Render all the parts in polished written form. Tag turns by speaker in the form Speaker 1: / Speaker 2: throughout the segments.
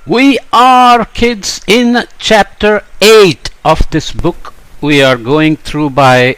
Speaker 1: We are, kids, in chapter 8 of this book we are going through by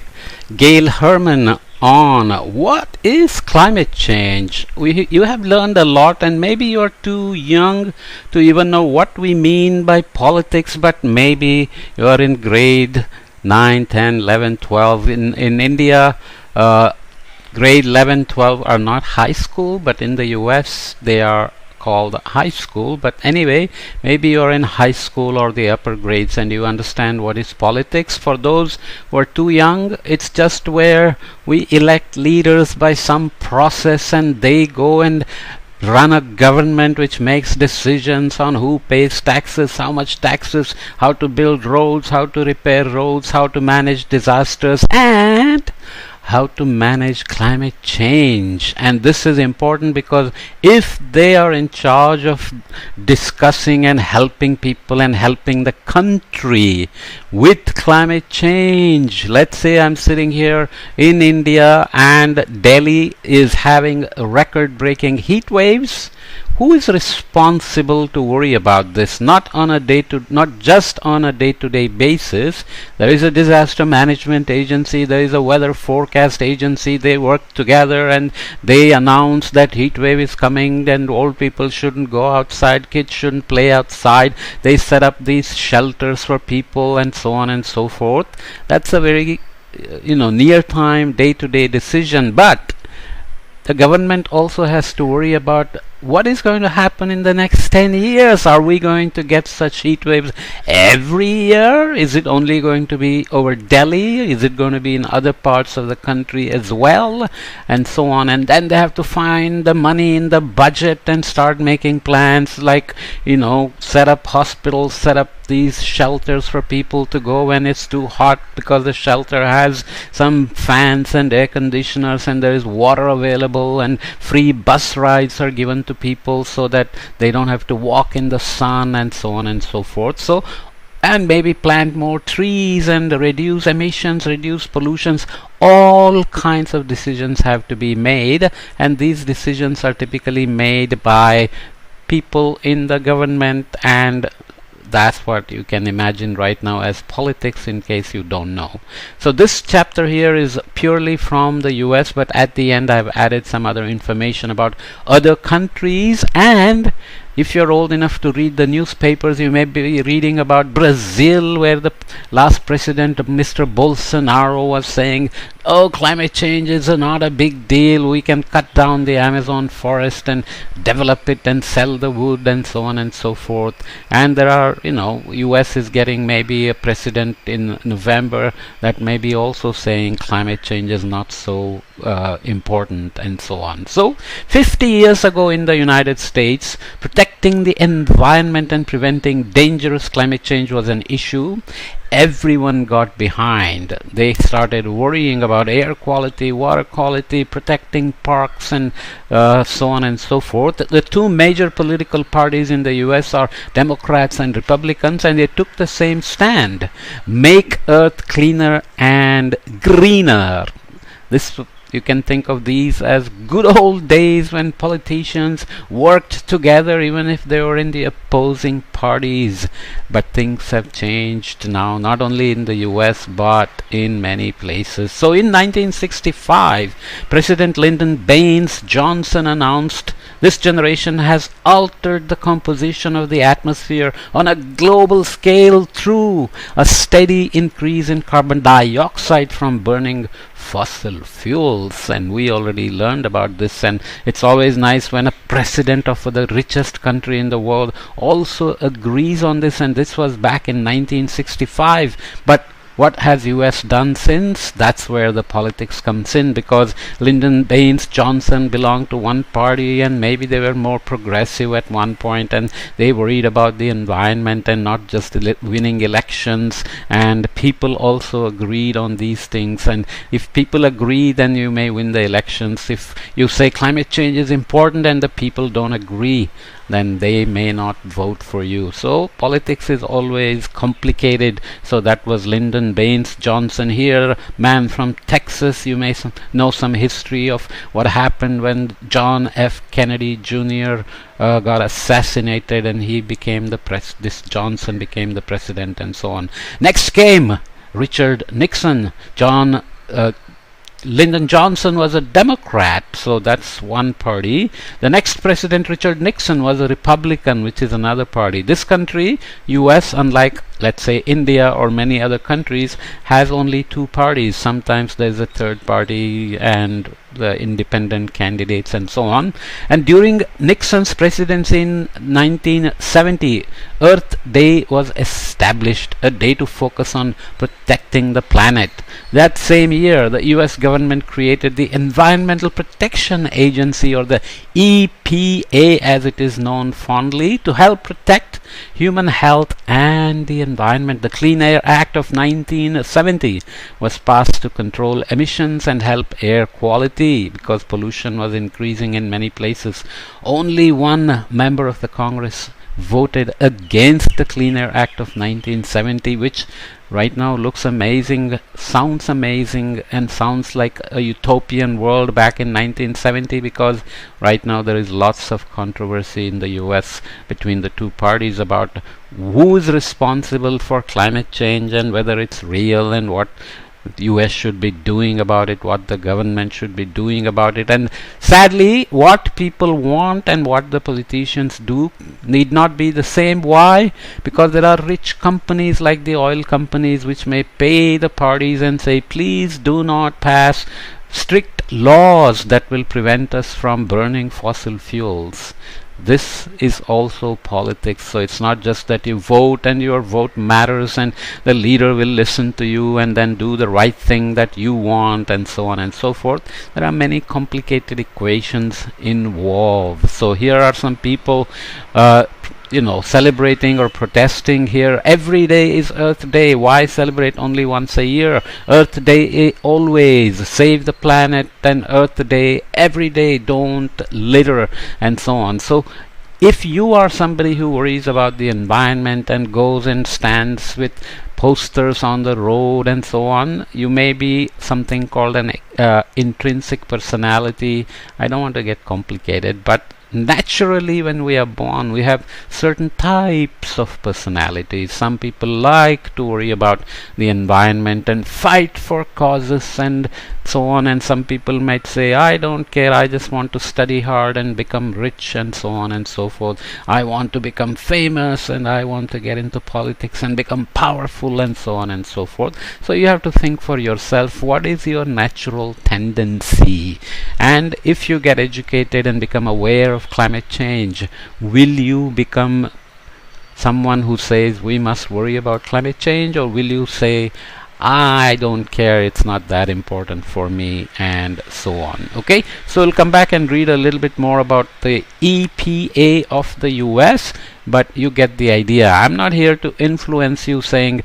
Speaker 1: Gail Herman on what is climate change. You have learned a lot, and maybe you are too young to even know what we mean by politics, but maybe you are in grade 9, 10, 11, 12. In India, grade 11, 12 are not high school, but in the US they are called high school. But anyway, maybe you're in high school or the upper grades and you understand what is politics. For those who are too young, it's just where we elect leaders by some process and they go and run a government which makes decisions on who pays taxes, how much taxes, how to build roads, how to repair roads, how to manage disasters, and how to manage climate change. And this is important because if they are in charge of discussing and helping people and helping the country with climate change, let's say I'm sitting here in India and Delhi is having record-breaking heat waves, who is responsible to worry about this? Not just on a day-to-day basis. There is a disaster management agency, there is a weather forecast agency. They work together and they announce that heat wave is coming and old people shouldn't go outside, kids shouldn't play outside. They set up these shelters for people and so on and so forth. That's a very near time day-to-day decision. But the government also has to worry about what is going to happen in the next 10 years. Are we going to get such heat waves every year? Is it only going to be over Delhi? Is it going to be in other parts of the country as well? And so on. And then they have to find the money in the budget and start making plans like, set up hospitals, set up these shelters for people to go when it's too hot because the shelter has some fans and air conditioners and there is water available, and free bus rides are given to people so that they don't have to walk in the sun and so on and so forth. So, and maybe plant more trees and reduce emissions, reduce pollutions. All kinds of decisions have to be made, and these decisions are typically made by people in the government, and that's what you can imagine right now as politics, in case you don't know. So this chapter here is purely from the US, but at the end I've added some other information about other countries. And if you're old enough to read the newspapers, you may be reading about Brazil, where the last president, Mr. Bolsonaro, was saying, oh, climate change is not a big deal. We can cut down the Amazon forest and develop it and sell the wood and so on and so forth. And there are, US is getting maybe a president in November that may be also saying climate change is not so important and so on. So 50 years ago in the United States, protecting the environment and preventing dangerous climate change was an issue. Everyone got behind. They started worrying about air quality, water quality, protecting parks, and so on and so forth. The two major political parties in the US are Democrats and Republicans, and they took the same stand: make Earth cleaner and greener. You can think of these as good old days when politicians worked together even if they were in the opposing parties. But things have changed now, not only in the US but in many places. So in 1965, President Lyndon Baines Johnson announced, this generation has altered the composition of the atmosphere on a global scale through a steady increase in carbon dioxide from burning fossil fuels. And we already learned about this, and it's always nice when a president of the richest country in the world also agrees on this, and this was back in 1965. But what has US done since? That's where the politics comes in, because Lyndon Baines Johnson belonged to one party and maybe they were more progressive at one point and they worried about the environment and not just winning elections, and people also agreed on these things. And if people agree, then you may win the elections. If you say climate change is important and the people don't agree, then they may not vote for you. So politics is always complicated. So that was Lyndon Baines Johnson here, man from Texas. You may know some history of what happened when John F. Kennedy Jr. Got assassinated, and he became this Johnson became the president, and so on. Next came Richard Nixon. Lyndon Johnson was a Democrat, so that's one party. The next president, Richard Nixon, was a Republican, which is another party. This country, US, unlike, let's say, India or many other countries, has only two parties. Sometimes there's a third party and the independent candidates and so on. And during Nixon's presidency in 1970, Earth Day was established, a day to focus on protecting the planet. That same year, the US government created the Environmental Protection Agency, or the EPA as it is known fondly, to help protect human health and the environment. The Clean Air Act of 1970 was passed to control emissions and help air quality because pollution was increasing in many places. Only one member of the Congress voted against the Clean Air Act of 1970, which right now looks amazing, sounds amazing, and sounds like a utopian world back in 1970, because right now there is lots of controversy in the US between the two parties about who is responsible for climate change and whether it's real and what the US should be doing about it, what the government should be doing about it. And sadly, what people want and what the politicians do need not be the same. Why? Because there are rich companies like the oil companies which may pay the parties and say, please do not pass strict laws that will prevent us from burning fossil fuels. This is also politics. So it's not just that you vote and your vote matters and the leader will listen to you and then do the right thing that you want, and so on and so forth. There are many complicated equations involved. So here are some people celebrating or protesting here. Every day is Earth Day. Why celebrate only once a year? Earth Day always. Save the planet. And Earth Day every day. Don't litter, and so on. So if you are somebody who worries about the environment and goes and stands with posters on the road and so on, you may be something called an intrinsic personality. I don't want to get complicated, but naturally when we are born we have certain types of personalities. Some people like to worry about the environment and fight for causes and so on, and some people might say, I don't care, I just want to study hard and become rich, and so on and so forth. I want to become famous and I want to get into politics and become powerful, and so on and so forth. So you have to think for yourself, what is your natural tendency? And if you get educated and become aware of climate change, will you become someone who says we must worry about climate change, or will you say, I don't care, it's not that important for me, and so on? Okay, so we'll come back and read a little bit more about the EPA of the US, but you get the idea. I'm not here to influence you saying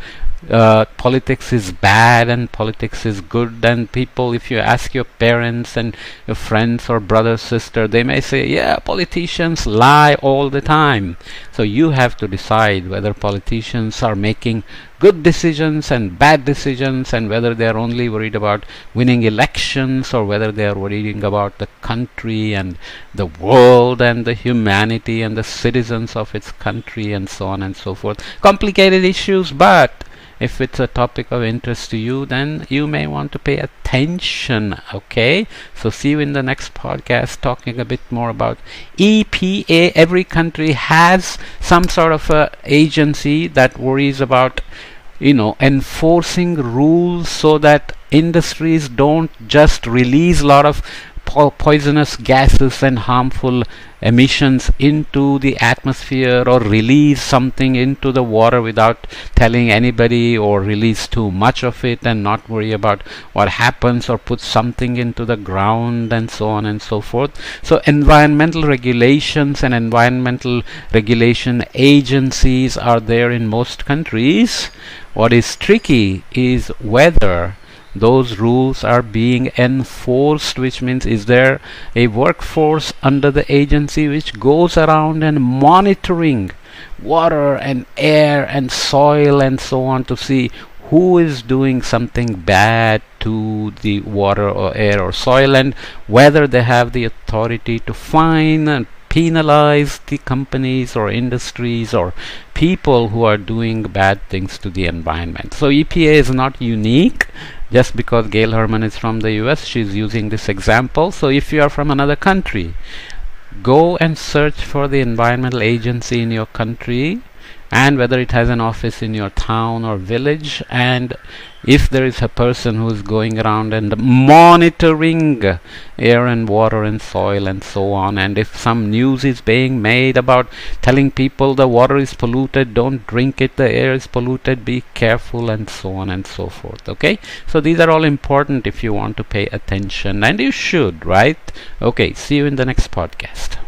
Speaker 1: politics is bad and politics is good. And people, if you ask your parents and your friends or brother, sister, they may say, yeah, politicians lie all the time. So you have to decide whether politicians are making good decisions and bad decisions, and whether they are only worried about winning elections, or whether they are worrying about the country and the world and the humanity and the citizens of its country, and so on and so forth. Complicated issues, but if it's a topic of interest to you, then you may want to pay attention. Okay, so see you in the next podcast talking a bit more about EPA. Every country has some sort of a agency that worries about enforcing rules so that industries don't just release a lot of poisonous gases and harmful emissions into the atmosphere, or release something into the water without telling anybody, or release too much of it and not worry about what happens, or put something into the ground, and so on and so forth. So environmental regulations and environmental regulation agencies are there in most countries. What is tricky is whether those rules are being enforced, which means is there a workforce under the agency which goes around and monitoring water and air and soil and so on to see who is doing something bad to the water or air or soil, and whether they have the authority to fine and penalize the companies or industries or people who are doing bad things to the environment. So EPA is not unique. Just because Gail Herman is from the US, she's using this example. So if you are from another country, go and search for the environmental agency in your country and whether it has an office in your town or village, and if there is a person who is going around and monitoring air and water and soil and so on, and if some news is being made about telling people the water is polluted, don't drink it, the air is polluted, be careful, and so on and so forth. Okay, so these are all important if you want to pay attention, and you should, right? Okay, see you in the next podcast.